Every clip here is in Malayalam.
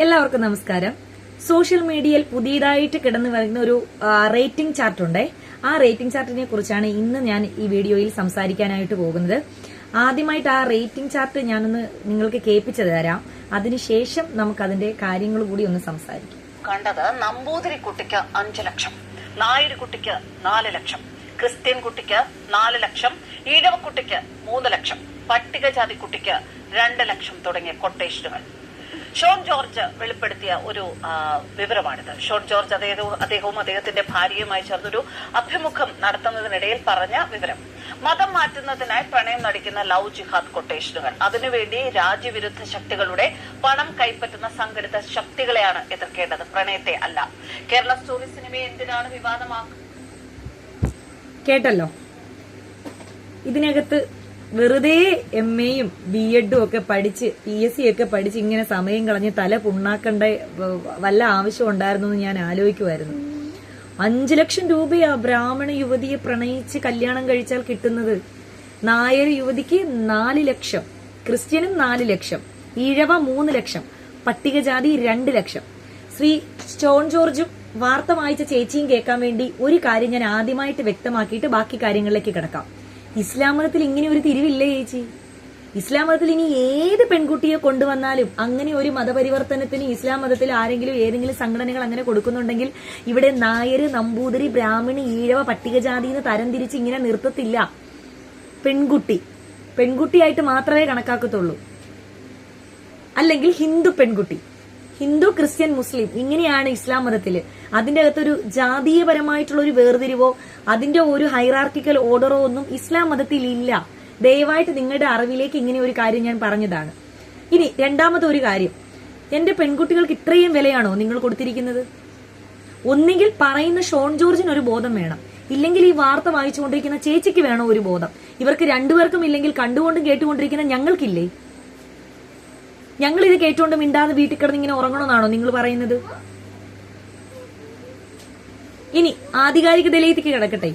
എല്ലാവർക്കും നമസ്കാരം. സോഷ്യൽ മീഡിയയിൽ പുതിയതായിട്ട് കിടന്നു വരുന്ന ഒരു റേറ്റിംഗ് ചാർട്ട് ഉണ്ട്. ആ റേറ്റിംഗ് ചാർട്ടിനെ കുറിച്ചാണ് ഇന്ന് ഞാൻ ഈ വീഡിയോയിൽ സംസാരിക്കാനായിട്ട് പോകുന്നത്. ആദ്യമായിട്ട് ആ റേറ്റിംഗ് ചാർട്ട് ഞാനൊന്ന് നിങ്ങൾക്ക് കേൾപ്പിച്ചു തരാം. അതിനുശേഷം നമുക്ക് അതിന്റെ കാര്യങ്ങൾ കൂടി ഒന്ന് സംസാരിക്കാം. കണ്ടത് നമ്പൂതിരി കുട്ടിക്ക് 5 ലക്ഷം, നായർ കുട്ടിക്ക് 4 ലക്ഷം, ക്രിസ്ത്യൻ കുട്ടിക്ക് 4 ലക്ഷം, ഈഴവ കുട്ടിക്ക് 3 ലക്ഷം, പട്ടികജാതി കുട്ടിക്ക് 2 ലക്ഷം തുടങ്ങിയ കൊട്ടേഷനുകൾ ഷോൺ ജോർജ് വെളിപ്പെടുത്തിയ ഒരു വിവരമാണിത്. ഷോൺ ജോർജ് അദ്ദേഹവും അദ്ദേഹത്തിന്റെ ഭാര്യയുമായി ചേർന്നൊരു അഭിമുഖം നടത്തുന്നതിനിടയിൽ പറഞ്ഞ വിവരം. മതം മാറ്റുന്നതിനായി പ്രണയം നടിക്കുന്ന ലവ് ജിഹാദ് കൊട്ടേഷനുകൾ, അതിനുവേണ്ടി രാജ്യവിരുദ്ധ ശക്തികളുടെ പണം കൈപ്പറ്റുന്ന സംഘടിത ശക്തികളെയാണ് എതിർക്കേണ്ടത്, പ്രണയത്തെ അല്ല. കേരള സ്റ്റോറി സിനിമയെ എന്തിനാണ് വിവാദമാക്കുന്നത്? കേട്ടല്ലോ. ഇതിനകത്ത് വെറുതെ MAയും BEdും ഒക്കെ പഠിച്ച് PSC ഒക്കെ പഠിച്ച് ഇങ്ങനെ സമയം കളഞ്ഞ് തല പുണ്ണാക്കേണ്ട വല്ല ആവശ്യം ഉണ്ടായിരുന്നു എന്ന് ഞാൻ ആലോചിക്കുമായിരുന്നു. 5 ലക്ഷം രൂപയാ ബ്രാഹ്മണ യുവതിയെ പ്രണയിച്ച് കല്യാണം കഴിച്ചാൽ കിട്ടുന്നത്. നായർ യുവതിക്ക് 4 ലക്ഷം, ക്രിസ്ത്യനും 4 ലക്ഷം, ഈഴവ 3 ലക്ഷം, പട്ടികജാതി 2 ലക്ഷം. ശ്രീ ഷോൺ ജോർജും വാർത്ത വായിച്ച ചേച്ചിയും കേൾക്കാൻ വേണ്ടി ഒരു കാര്യം ഞാൻ ആദ്യമായിട്ട് വ്യക്തമാക്കിയിട്ട് ബാക്കി കാര്യങ്ങളിലേക്ക് കിടക്കാം. ഇസ്ലാം മതത്തിൽ ഇങ്ങനെ ഒരു തിരിവില്ലേ ചേച്ചി? ഇസ്ലാം മതത്തിൽ ഇനി ഏത് പെൺകുട്ടിയെ കൊണ്ടുവന്നാലും അങ്ങനെ ഒരു മതപരിവർത്തനത്തിന് ഇസ്ലാം മതത്തിൽ ആരെങ്കിലും ഏതെങ്കിലും സംഘടനകൾ അങ്ങനെ കൊടുക്കുന്നുണ്ടെങ്കിൽ ഇവിടെ നായര്, നമ്പൂതിരി, ബ്രാഹ്മണി, ഈഴവ, പട്ടികജാതിന്ന് തരംതിരിച്ച് ഇങ്ങനെ നിർത്തത്തില്ല. പെൺകുട്ടിയായിട്ട് മാത്രമേ കണക്കാക്കത്തുള്ളൂ. അല്ലെങ്കിൽ ഹിന്ദു പെൺകുട്ടി, ഹിന്ദു, ക്രിസ്ത്യൻ, മുസ്ലിം, ഇങ്ങനെയാണ് ഇസ്ലാം മതത്തില്. അതിന്റെ അകത്തൊരു ജാതീയപരമായിട്ടുള്ള ഒരു വേർതിരിവോ അതിന്റെ ഒരു ഹൈറാർക്കിക്കൽ ഓർഡറോ ഒന്നും ഇസ്ലാം മതത്തിൽ ഇല്ല. ദയവായിട്ട് നിങ്ങളുടെ അറിവിലേക്ക് ഇങ്ങനെ ഒരു കാര്യം ഞാൻ പറഞ്ഞതാണ്. ഇനി രണ്ടാമത്തെ ഒരു കാര്യം, എന്റെ പെൺകുട്ടികൾക്ക് ഇത്രയും വിലയാണോ നിങ്ങൾ കൊടുത്തിരിക്കുന്നത്? ഒന്നുകിൽ പറയുന്ന ഷോൺ ജോർജിന് ഒരു ബോധം വേണം, ഇല്ലെങ്കിൽ ഈ വാർത്ത വായിച്ചുകൊണ്ടിരിക്കുന്ന ചേച്ചിക്ക് വേണോ ഒരു ബോധം. ഇവർക്ക് രണ്ടുപേർക്കും ഇല്ലെങ്കിൽ കണ്ടുകൊണ്ടും കേട്ടുകൊണ്ടിരിക്കുന്ന ഞങ്ങൾക്കില്ലേ? ഞങ്ങൾ ഇത് കേട്ടുകൊണ്ട് മിണ്ടാതെ വീട്ടിൽ കിടന്ന് ഇങ്ങനെ ഉറങ്ങണമെന്നാണോ നിങ്ങൾ പറയുന്നത്? ഇനി ആധികാരികതയിലേക്ക് കിടക്കട്ടെ.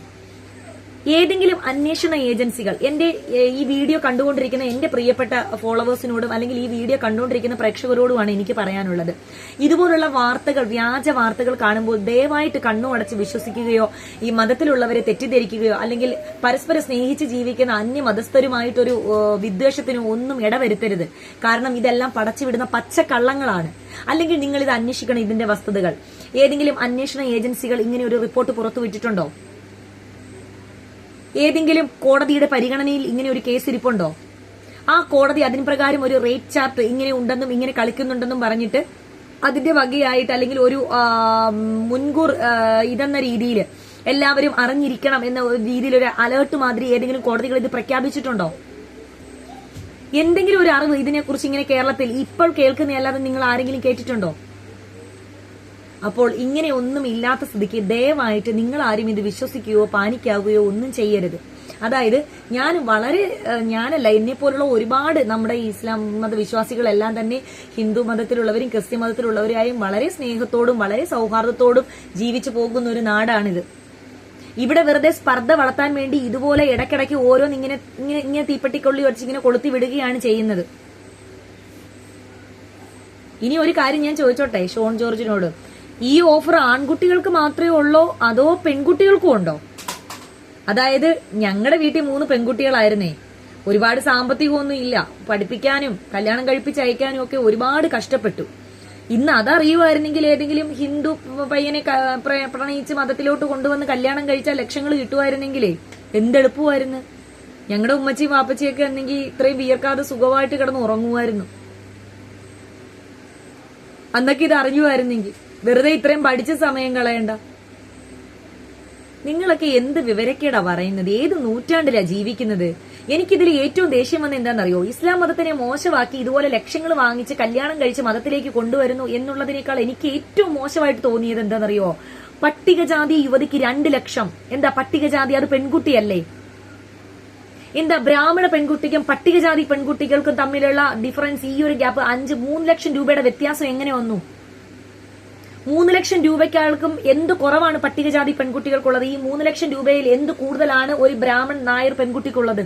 ഏതെങ്കിലും അന്വേഷണ ഏജൻസികൾ, എന്റെ ഈ വീഡിയോ കണ്ടുകൊണ്ടിരിക്കുന്ന എന്റെ പ്രിയപ്പെട്ട ഫോളോവേഴ്സിനോടും അല്ലെങ്കിൽ ഈ വീഡിയോ കണ്ടുകൊണ്ടിരിക്കുന്ന പ്രേക്ഷകരോടുമാണ് എനിക്ക് പറയാനുള്ളത്. ഇതുപോലുള്ള വാർത്തകൾ, വ്യാജ വാർത്തകൾ കാണുമ്പോൾ ദയവായിട്ട് കണ്ണു അടച്ച് വിശ്വസിക്കുകയോ ഈ മതത്തിലുള്ളവരെ തെറ്റിദ്ധരിക്കുകയോ അല്ലെങ്കിൽ പരസ്പരം സ്നേഹിച്ച് ജീവിക്കുന്ന അന്യമതസ്ഥരുമായിട്ടൊരു വിദ്വേഷത്തിനോ ഒന്നും ഇടവരുത്തരുത്. കാരണം ഇതെല്ലാം പടച്ചുവിടുന്ന പച്ചക്കള്ളങ്ങളാണ്. അല്ലെങ്കിൽ നിങ്ങൾ ഇത് അന്വേഷിക്കണം, ഇതിന്റെ വസ്തുതകൾ. ഏതെങ്കിലും അന്വേഷണ ഏജൻസികൾ ഇങ്ങനെ ഒരു റിപ്പോർട്ട് പുറത്തുവിട്ടിട്ടുണ്ടോ? ഏതെങ്കിലും കോടതിയുടെ പരിഗണനയിൽ ഇങ്ങനെ ഒരു കേസ് ഇരിപ്പുണ്ടോ? ആ കോടതി അതിന് പ്രകാരം ഒരു റേറ്റ് ചാർട്ട് ഇങ്ങനെ ഉണ്ടെന്നും ഇങ്ങനെ കളിക്കുന്നുണ്ടെന്നും പറഞ്ഞിട്ട് അതിന്റെ വകയായിട്ട് അല്ലെങ്കിൽ ഒരു മുൻകൂർ ഇതെന്ന രീതിയിൽ എല്ലാവരും അറിഞ്ഞിരിക്കണം എന്ന രീതിയിൽ ഒരു അലേർട്ട് മാതിരി ഏതെങ്കിലും കോടതികൾ ഇത് പ്രഖ്യാപിച്ചിട്ടുണ്ടോ? എന്തെങ്കിലും ഒരു അറിവ് ഇതിനെക്കുറിച്ച് ഇങ്ങനെ കേരളത്തിൽ ഇപ്പോൾ കേൾക്കുന്നതല്ലാതെ നിങ്ങൾ ആരെങ്കിലും കേട്ടിട്ടുണ്ടോ? അപ്പോൾ ഇങ്ങനെ ഒന്നും ഇല്ലാത്ത സ്ഥിതിക്ക് ദയവായിട്ട് നിങ്ങൾ ആരും ഇത് വിശ്വസിക്കുകയോ പാനിക്കാവുകയോ ഒന്നും ചെയ്യരുത്. അതായത് ഞാനല്ല, എന്നെ പോലുള്ള ഒരുപാട് നമ്മുടെ ഇസ്ലാം മതവിശ്വാസികളെല്ലാം തന്നെ ഹിന്ദു മതത്തിലുള്ളവരും ക്രിസ്ത്യൻ മതത്തിലുള്ളവരായും വളരെ സ്നേഹത്തോടും വളരെ സൗഹാർദ്ദത്തോടും ജീവിച്ചു പോകുന്ന ഒരു നാടാണിത്. ഇവിടെ വെറുതെ സ്പർദ്ധ വളർത്താൻ വേണ്ടി ഇതുപോലെ ഇടയ്ക്കിടയ്ക്ക് ഓരോന്ന് ഇങ്ങനെ തീപ്പെട്ടിക്കൊള്ളി വെച്ച് ഇങ്ങനെ കൊളുത്തി വിടുകയാണ് ചെയ്യുന്നത്. ഇനി ഒരു കാര്യം ഞാൻ ചോദിച്ചോട്ടെ ഷോൺ ജോർജിനോട്, ഈ ഓഫർ ആൺകുട്ടികൾക്ക് മാത്രമേ ഉള്ളോ അതോ പെൺകുട്ടികൾക്കും ഉണ്ടോ? അതായത് ഞങ്ങളുടെ വീട്ടിൽ 3 പെൺകുട്ടികളായിരുന്നേ, ഒരുപാട് സാമ്പത്തികമൊന്നും ഇല്ല, പഠിപ്പിക്കാനും കല്യാണം കഴിപ്പിച്ച് അയക്കാനും ഒക്കെ ഒരുപാട് കഷ്ടപ്പെട്ടു. ഇന്ന് അതറിയുമായിരുന്നെങ്കിൽ ഏതെങ്കിലും ഹിന്ദു പയ്യനെ പ്രണയിച്ച് മതത്തിലോട്ട് കൊണ്ടുവന്ന് കല്യാണം കഴിച്ചാൽ ലക്ഷങ്ങൾ കിട്ടുമായിരുന്നെങ്കിലേ എന്തെളുപ്പമായിരുന്നു. ഞങ്ങളുടെ ഉമ്മച്ചിയും വാപ്പച്ചിയൊക്കെ എന്നെങ്കിൽ ഇത്രയും വിയർക്കാതെ സുഖമായിട്ട് കിടന്ന് ഉറങ്ങുമായിരുന്നു. അന്നൊക്കെ ഇത് അറിയുമായിരുന്നെങ്കിൽ വെറുതെ ഇത്രയും പഠിച്ച സമയം കളയണ്ട. നിങ്ങളൊക്കെ എന്ത് വിവരക്കേടാ പറയുന്നത്? ഏത് നൂറ്റാണ്ടിലാ ജീവിക്കുന്നത്? എനിക്കിതിൽ ഏറ്റവും ദേഷ്യം വന്ന എന്താണെന്നറിയോ? ഇസ്ലാം മതത്തിനെ മോശമാക്കി ഇതുപോലെ ലക്ഷങ്ങൾ വാങ്ങിച്ച് കല്യാണം കഴിച്ച് മതത്തിലേക്ക് കൊണ്ടുവരുന്നു എന്നുള്ളതിനേക്കാൾ എനിക്ക് ഏറ്റവും മോശമായിട്ട് തോന്നിയത് എന്താണെന്നറിയോ? പട്ടികജാതി യുവതിക്ക് 2 ലക്ഷം. എന്താ പട്ടികജാതി? അത് പെൺകുട്ടിയല്ലേ? എന്താ ബ്രാഹ്മണ പെൺകുട്ടിക്കും പട്ടികജാതി പെൺകുട്ടികൾക്കും തമ്മിലുള്ള ഡിഫറൻസ്, ഈ ഒരു ഗ്യാപ്പ് 3 ലക്ഷം രൂപയുടെ വ്യത്യാസം എങ്ങനെ വന്നു? 3 ലക്ഷം രൂപയ്ക്കാൾക്കും എന്ത് കുറവാണ് പട്ടികജാതി പെൺകുട്ടികൾക്കുള്ളത്? ഈ 3 ലക്ഷം രൂപയിൽ എന്ത് കൂടുതലാണ് ഒരു ബ്രാഹ്മൺ നായർ പെൺകുട്ടിക്കുള്ളത്?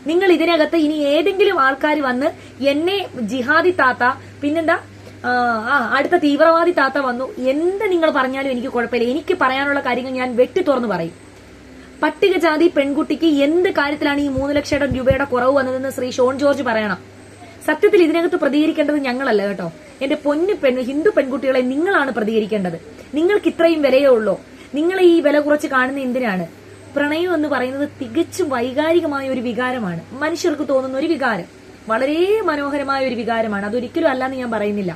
നിങ്ങൾ ഇതിനകത്ത് ഇനി ഏതെങ്കിലും ആൾക്കാർ വന്ന് എന്നെ ജിഹാദി താത്ത, പിന്നെന്താ അടുത്ത തീവ്രവാദി താത്ത വന്നു, എന്ത് നിങ്ങൾ പറഞ്ഞാലും എനിക്ക് കുഴപ്പമില്ല. എനിക്ക് പറയാനുള്ള കാര്യങ്ങൾ ഞാൻ വെട്ടി തുറന്ന് പറയും. പട്ടികജാതി പെൺകുട്ടിക്ക് എന്ത് കാര്യത്തിലാണ് ഈ 3 ലക്ഷം രൂപയുടെ കുറവ് വന്നതെന്ന് ശ്രീ ഷോൺ ജോർജ് പറയണം. സത്യത്തിൽ ഇതിനകത്ത് പ്രതികരിക്കേണ്ടത് ഞങ്ങളല്ല കേട്ടോ. എന്റെ പൊന്നു ഹിന്ദു പെൺകുട്ടികളെ നിങ്ങളാണ് പ്രതികരിക്കേണ്ടത്. നിങ്ങൾക്ക് ഇത്രയും വിലയേ ഉള്ളൂ. നിങ്ങൾ ഈ വില കുറച്ച് കാണുന്ന എന്തിനാണ്? പ്രണയം എന്ന് പറയുന്നത് തികച്ചും വൈകാരികമായ ഒരു വികാരമാണ്. മനുഷ്യർക്ക് തോന്നുന്ന ഒരു വികാരം, വളരെ മനോഹരമായ ഒരു വികാരമാണ്. അതൊരിക്കലും അല്ലാന്ന് ഞാൻ പറയുന്നില്ല.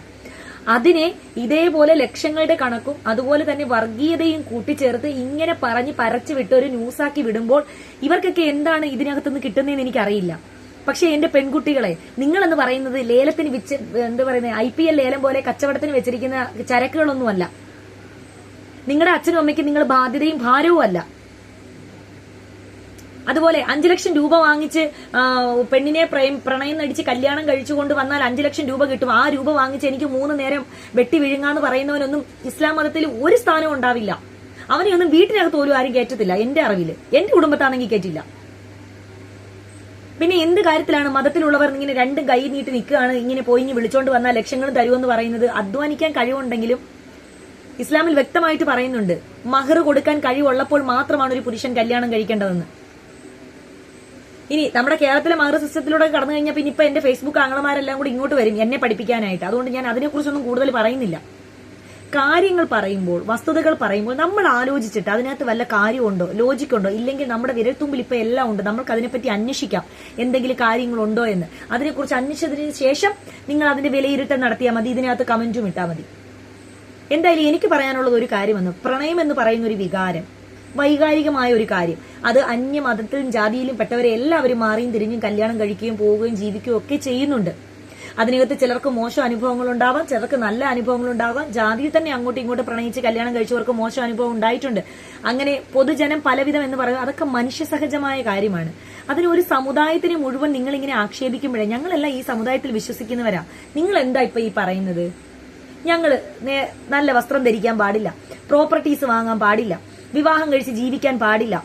അതിനെ ഇതേപോലെ ലക്ഷങ്ങളുടെ കണക്കും അതുപോലെ തന്നെ വർഗീയതയും കൂട്ടിച്ചേർത്ത് ഇങ്ങനെ പറഞ്ഞ് പരച്ചു വിട്ട് ഒരു ന്യൂസാക്കി വിടുമ്പോൾ ഇവർക്കൊക്കെ എന്താണ് ഇതിനകത്തുനിന്ന് കിട്ടുന്നതെന്ന് എനിക്കറിയില്ല. പക്ഷെ എന്റെ പെൺകുട്ടികളെ, നിങ്ങളെന്ന് പറയുന്നത് ലേലത്തിന് വെച്ച് എന്താ പറയുന്നത് IPL ലേലം പോലെ കച്ചവടത്തിന് വെച്ചിരിക്കുന്ന ചരക്കുകളൊന്നുമല്ല. നിങ്ങളുടെ അച്ഛനും അമ്മയ്ക്കും നിങ്ങൾ ബാധ്യതയും ഭാരവും അല്ല. അതുപോലെ 5 ലക്ഷം രൂപ വാങ്ങിച്ച് പെണ്ണിനെ പ്രണയം നടിച്ച് കല്യാണം കഴിച്ചുകൊണ്ട് വന്നാൽ 5 ലക്ഷം രൂപ കിട്ടും. ആ രൂപ വാങ്ങിച്ച് എനിക്ക് 3 നേരം വെട്ടി വിഴുങ്ങാന്ന് പറയുന്നവനൊന്നും ഇസ്ലാം മതത്തിൽ ഒരു സ്ഥാനവും ഉണ്ടാവില്ല. അവനെയൊന്നും വീട്ടിനകത്ത് പോലും ആരും കയറ്റത്തില്ല. എന്റെ അറിവില്, എന്റെ കുടുംബത്താണെങ്കിൽ കയറ്റില്ല. പിന്നെ എന്ത് കാര്യത്തിലാണ് മതത്തിലുള്ളവർ ഇങ്ങനെ 2 കൈ നീട്ടി നിൽക്കുകയാണ്, ഇങ്ങനെ പോയി വിളിച്ചോണ്ട് വന്നാൽ ലക്ഷങ്ങളും തരുമെന്ന് പറയുന്നത്? അധ്വാനിക്കാൻ കഴിവുണ്ടെങ്കിലും ഇസ്ലാമിൽ വ്യക്തമായിട്ട് പറയുന്നുണ്ട്, മഹർ കൊടുക്കാൻ കഴിവുള്ളപ്പോൾ മാത്രമാണ് ഒരു പുരുഷൻ കല്യാണം കഴിക്കേണ്ടതെന്ന്. ഇനി നമ്മുടെ കേരളത്തിലെ മഹർ സിസ്റ്റത്തിലൂടെ കടന്നു കഴിഞ്ഞാൽ പിന്നെ ഇപ്പൊ എന്റെ ഫേസ്ബുക്ക് ആംഗളമാരെല്ലാം കൂടി ഇങ്ങോട്ട് വരും എന്നെ പഠിപ്പിക്കാനായിട്ട്. അതുകൊണ്ട് ഞാൻ അതിനെക്കുറിച്ചൊന്നും കൂടുതൽ പറയുന്നില്ല. കാര്യങ്ങൾ പറയുമ്പോൾ, വസ്തുതകൾ പറയുമ്പോൾ നമ്മൾ ആലോചിച്ചിട്ട് അതിനകത്ത് വല്ല കാര്യമുണ്ടോ, ലോജിക്കുണ്ടോ, ഇല്ലെങ്കിൽ നമ്മുടെ വിരൽത്തുമ്പിൽ ഇപ്പൊ എല്ലാം ഉണ്ട്. നമ്മൾക്ക് അതിനെപ്പറ്റി അന്വേഷിക്കാം എന്തെങ്കിലും കാര്യങ്ങളുണ്ടോ എന്ന്. അതിനെക്കുറിച്ച് അന്വേഷിച്ചതിന് ശേഷം നിങ്ങൾ അതിന്റെ വിലയിരുത്തൽ നടത്തിയാൽ മതി. ഇതിനകത്ത് കമന്റും ഇട്ടാൽ മതി. എന്തായാലും എനിക്ക് പറയാനുള്ളത് ഒരു കാര്യമെന്ന്, പ്രണയം എന്ന് പറയുന്ന ഒരു വികാരം, വൈകാരികമായ ഒരു കാര്യം, അത് അന്യമതത്തിലും ജാതിയിലും പെട്ടവരെ എല്ലാവരും മാറിയും തിരിഞ്ഞും കല്യാണം കഴിക്കുകയും പോവുകയും ജീവിക്കുകയും ഒക്കെ ചെയ്യുന്നുണ്ട്. അതിനകത്ത് ചിലർക്ക് മോശം അനുഭവങ്ങൾ ഉണ്ടാവാം, ചിലർക്ക് നല്ല അനുഭവങ്ങൾ ഉണ്ടാവാം. ജാതിയിൽ തന്നെ അങ്ങോട്ടും ഇങ്ങോട്ട് പ്രണയിച്ച് കല്യാണം കഴിച്ചവർക്ക് മോശം അനുഭവം ഉണ്ടായിട്ടുണ്ട്. അങ്ങനെ പൊതുജനം പലവിധം എന്ന് പറയുന്നത് അതൊക്കെ മനുഷ്യസഹജമായ കാര്യമാണ്. അതിന് ഒരു സമുദായത്തിനെ മുഴുവൻ നിങ്ങൾ ഇങ്ങനെ ആക്ഷേപിക്കുമ്പോഴേ, ഞങ്ങളെല്ലാം ഈ സമുദായത്തിൽ വിശ്വസിക്കുന്നവരാ, നിങ്ങൾ എന്താ ഇപ്പൊ ഈ പറയുന്നത്? ഞങ്ങള് നല്ല വസ്ത്രം ധരിക്കാൻ പാടില്ല, പ്രോപ്പർട്ടീസ് വാങ്ങാൻ പാടില്ല, വിവാഹം കഴിച്ച് ജീവിക്കാൻ പാടില്ല,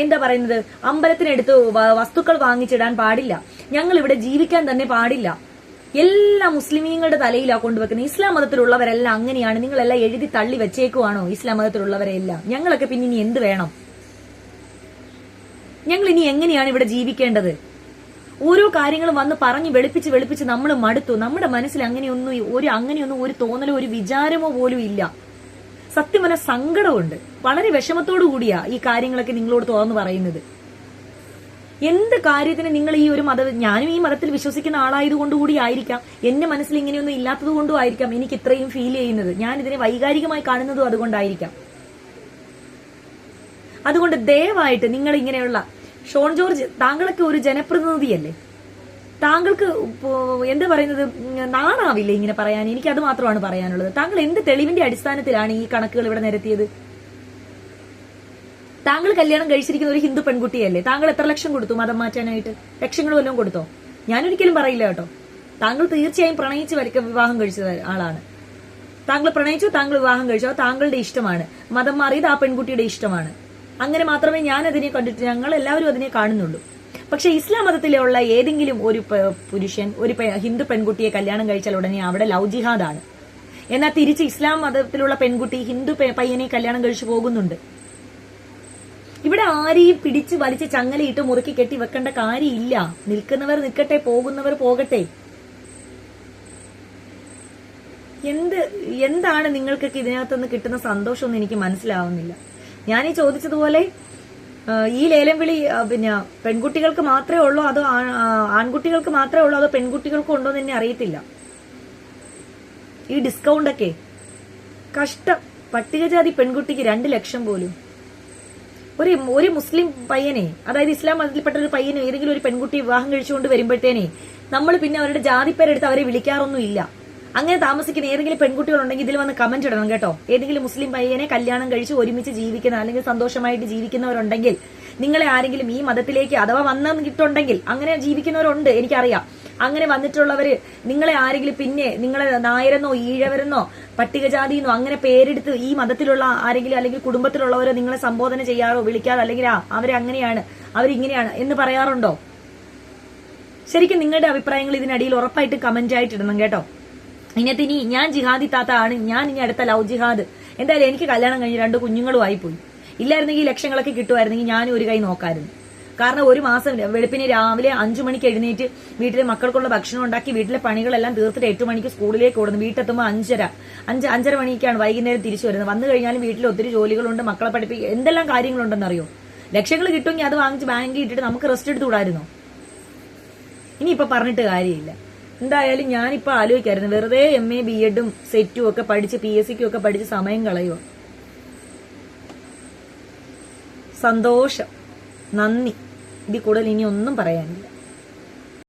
എന്താ പറയുന്നത്, അമ്പലത്തിനടുത്ത് വസ്തുക്കൾ വാങ്ങിച്ചിടാൻ പാടില്ല, ഞങ്ങൾ ഇവിടെ ജീവിക്കാൻ തന്നെ പാടില്ല, എല്ലാം മുസ്ലിമീങ്ങളുടെ തലയിലാ കൊണ്ടുവെക്കുന്നത്. ഇസ്ലാം മതത്തിലുള്ളവരെല്ലാം അങ്ങനെയാണ്, നിങ്ങളെല്ലാം എഴുതി തള്ളി വെച്ചേക്കുവാണോ ഇസ്ലാം മതത്തിലുള്ളവരെല്ലാം? ഞങ്ങളൊക്കെ പിന്നെ ഇനി എന്ത് വേണം? ഞങ്ങൾ ഇനി എങ്ങനെയാണ് ഇവിടെ ജീവിക്കേണ്ടത്? ഓരോ കാര്യങ്ങളും വന്ന് പറഞ്ഞ് വെളുപ്പിച്ച് നമ്മൾ മടുത്തു. നമ്മുടെ മനസ്സിൽ അങ്ങനെയൊന്നും ഒരു തോന്നലോ ഒരു വിചാരമോ പോലും ഇല്ല. സത്യം പറഞ്ഞ സങ്കടമുണ്ട്. വളരെ വിഷമത്തോടു കൂടിയാ ഈ കാര്യങ്ങളൊക്കെ നിങ്ങളോട് തുറന്നു പറയുന്നത്. എന്ത് കാര്യത്തിന് നിങ്ങൾ ഈ ഒരു ഞാനും ഈ മതത്തിൽ വിശ്വസിക്കുന്ന ആളായതുകൊണ്ടുകൂടി ആയിരിക്കാം, എന്റെ മനസ്സിൽ ഇങ്ങനെയൊന്നും ഇല്ലാത്തത് കൊണ്ടും ആയിരിക്കാം എനിക്ക് ഇത്രയും ഫീൽ ചെയ്യുന്നത്. ഞാൻ ഇതിനെ വൈകാരികമായി കാണുന്നതും അതുകൊണ്ടായിരിക്കാം. അതുകൊണ്ട് ദയവായിട്ട് നിങ്ങൾ ഇങ്ങനെയുള്ള ഷോൺ ജോർജ്, താങ്കളൊക്കെ ഒരു ജനപ്രതിനിധിയല്ലേ, താങ്കൾക്ക് എന്താ പറയുന്നത്, നാണാവില്ലേ ഇങ്ങനെ പറയാൻ? എനിക്ക് അത് മാത്രമാണ് പറയാനുള്ളത്. താങ്കൾ എന്ത് തെളിവിന്റെ അടിസ്ഥാനത്തിലാണ് ഈ കണക്കുകൾ ഇവിടെ നിരത്തിയത്? താങ്കൾ കല്യാണം കഴിച്ചിരിക്കുന്ന ഒരു ഹിന്ദു പെൺകുട്ടിയല്ലേ? താങ്കൾ എത്ര ലക്ഷം കൊടുത്തു മതം മാറ്റാനായിട്ട്? ലക്ഷങ്ങൾ വല്ലതും കൊടുത്തോ? ഞാനൊരിക്കലും പറയില്ല കേട്ടോ. താങ്കൾ തീർച്ചയായും പ്രണയിച്ച് വിവാഹം കഴിച്ച ആളാണ്. താങ്കൾ പ്രണയിച്ചു, താങ്കൾ വിവാഹം കഴിച്ചു, അത് താങ്കളുടെ ഇഷ്ടമാണ്. മതം മാറിയത് ആ പെൺകുട്ടിയുടെ ഇഷ്ടമാണ്. അങ്ങനെ മാത്രമേ ഞാൻ അതിനെ കണ്ടിട്ട്, ഞങ്ങൾ എല്ലാവരും അതിനെ കാണുന്നുള്ളൂ. പക്ഷെ ഇസ്ലാം മതത്തിലുള്ള ഏതെങ്കിലും ഒരു പുരുഷൻ ഒരു ഹിന്ദു പെൺകുട്ടിയെ കല്യാണം കഴിച്ചാൽ ഉടനെ അവിടെ ലവ് ജിഹാദാണ്. എന്നാൽ തിരിച്ച് ഇസ്ലാം മതത്തിലുള്ള പെൺകുട്ടി ഹിന്ദു പയ്യനെ കല്യാണം കഴിച്ചു പോകുന്നുണ്ട്. ഇവിടെ ആരെയും പിടിച്ച് വലിച്ച് ചങ്ങലയിട്ട് മുറുക്കി കെട്ടി വെക്കേണ്ട കാര്യമില്ല. നിൽക്കുന്നവർ നിൽക്കട്ടെ, പോകുന്നവർ പോകട്ടെ. എന്താണ് നിങ്ങൾക്കൊക്കെ ഇതിനകത്തുനിന്ന് കിട്ടുന്ന സന്തോഷമൊന്നും എനിക്ക് മനസ്സിലാവുന്നില്ല. ഞാൻ ഈ ചോദിച്ചതുപോലെ ഈ ലേലം വിളി പിന്നെ പെൺകുട്ടികൾക്ക് മാത്രമേ ഉള്ളൂ, അതോ ആൺകുട്ടികൾക്ക് മാത്രമേ ഉള്ളൂ, അതോ പെൺകുട്ടികൾക്കും ഉണ്ടോ എന്ന് തന്നെ അറിയത്തില്ല. ഈ ഡിസ്കൗണ്ട് ഒക്കെ കഷ്ടം. പട്ടികജാതി പെൺകുട്ടിക്ക് 2 ലക്ഷം പോലും. ഒരു മുസ്ലിം പയ്യനെ, അതായത് ഇസ്ലാം മതത്തിൽപ്പെട്ട ഒരു പയ്യനെ ഏതെങ്കിലും ഒരു പെൺകുട്ടി വിവാഹം കഴിച്ചുകൊണ്ട് വരുമ്പോഴത്തേനെ നമ്മൾ പിന്നെ അവരുടെ ജാതിപ്പേരെടുത്ത് അവരെ വിളിക്കാറൊന്നും ഇല്ല. അങ്ങനെ താമസിക്കുന്ന ഏതെങ്കിലും പെൺകുട്ടികളുണ്ടെങ്കിൽ ഇതിൽ വന്ന് കമന്റ് ഇടണം കേട്ടോ. ഏതെങ്കിലും മുസ്ലിം പയ്യനെ കല്യാണം കഴിച്ച് ഒരുമിച്ച് ജീവിക്കുന്ന അല്ലെങ്കിൽ സന്തോഷമായിട്ട് ജീവിക്കുന്നവരുണ്ടെങ്കിൽ, നിങ്ങളെ ആരെങ്കിലും ഈ മതത്തിലേക്ക് അഥവാ വന്നിട്ടുണ്ടെങ്കിൽ, അങ്ങനെ ജീവിക്കുന്നവരുണ്ട് എനിക്കറിയാം, അങ്ങനെ വന്നിട്ടുള്ളവര് നിങ്ങളെ ആരെങ്കിലും പിന്നെ നിങ്ങളെ നായരെന്നോ ഈഴവരെന്നോ പട്ടികജാതിന്നോ അങ്ങനെ പേരെടുത്ത് ഈ മതത്തിലുള്ള ആരെങ്കിലും അല്ലെങ്കിൽ കുടുംബത്തിലുള്ളവരോ നിങ്ങളെ സംബോധന ചെയ്യാറോ വിളിക്കാറോ അല്ലെങ്കിൽ അവരങ്ങനെയാണ് അവരിങ്ങനെയാണ് എന്ന് പറയാറുണ്ടോ? ശരിക്കും നിങ്ങളുടെ അഭിപ്രായങ്ങൾ ഇതിനടിയിൽ ഉറപ്പായിട്ട് കമന്റ് ആയിട്ട് ഇടണം കേട്ടോ. ഇതിനകത്ത് ഇനി ഞാൻ ജിഹാദി താത്ത ആണ്, ഞാൻ ഇനി അടുത്ത ലവ് ജിഹാദ്. എന്തായാലും എനിക്ക് കല്യാണം കഴിഞ്ഞ് 2 കുഞ്ഞുങ്ങളും ആയിപ്പോയി. ഇല്ലായിരുന്നെങ്കിൽ ലക്ഷങ്ങളൊക്കെ കിട്ടുമായിരുന്നെങ്കിൽ ഞാനും ഒരു കൈ നോക്കായിരുന്നു. കാരണം ഒരു മാസം വെളുപ്പിന് രാവിലെ 5 മണിക്ക് എഴുന്നേറ്റ് വീട്ടിലെ മക്കൾക്കുള്ള ഭക്ഷണം ഉണ്ടാക്കി വീട്ടിലെ പണികളെല്ലാം തീർത്തിട്ട് 8 മണിക്ക് സ്കൂളിലേക്ക് ഓടുന്നു. വീട്ടെത്തുമ്പോൾ 5:30 മണിക്കാണ് വൈകുന്നേരം തിരിച്ചു വരുന്നത്. വന്നു കഴിഞ്ഞാലും വീട്ടിൽ ഒത്തിരി ജോലികളുണ്ട്, മക്കളെ പഠിപ്പിക്കുക, എന്തെല്ലാം കാര്യങ്ങളുണ്ടെന്നറിയോ. ലക്ഷങ്ങൾ കിട്ടുമെങ്കിൽ അത് വാങ്ങിച്ച് ബാങ്കിൽ ഇട്ടിട്ട് നമുക്ക് റെസ്റ്റ് എടുത്ത് വിടായിരുന്നോ? ഇനിയിപ്പൊ പറഞ്ഞിട്ട് കാര്യമില്ല. എന്തായാലും ഞാനിപ്പോ ആലോചിക്കായിരുന്നു, വെറുതെ MA BEഡും സെറ്റും ഒക്കെ പഠിച്ച് PSCക്കും ഒക്കെ പഠിച്ച് സമയം കളയുക. സന്തോഷം, നന്ദി. ഇതിൽ കൂടുതൽ ഇനി ഒന്നും പറയാനില്ല.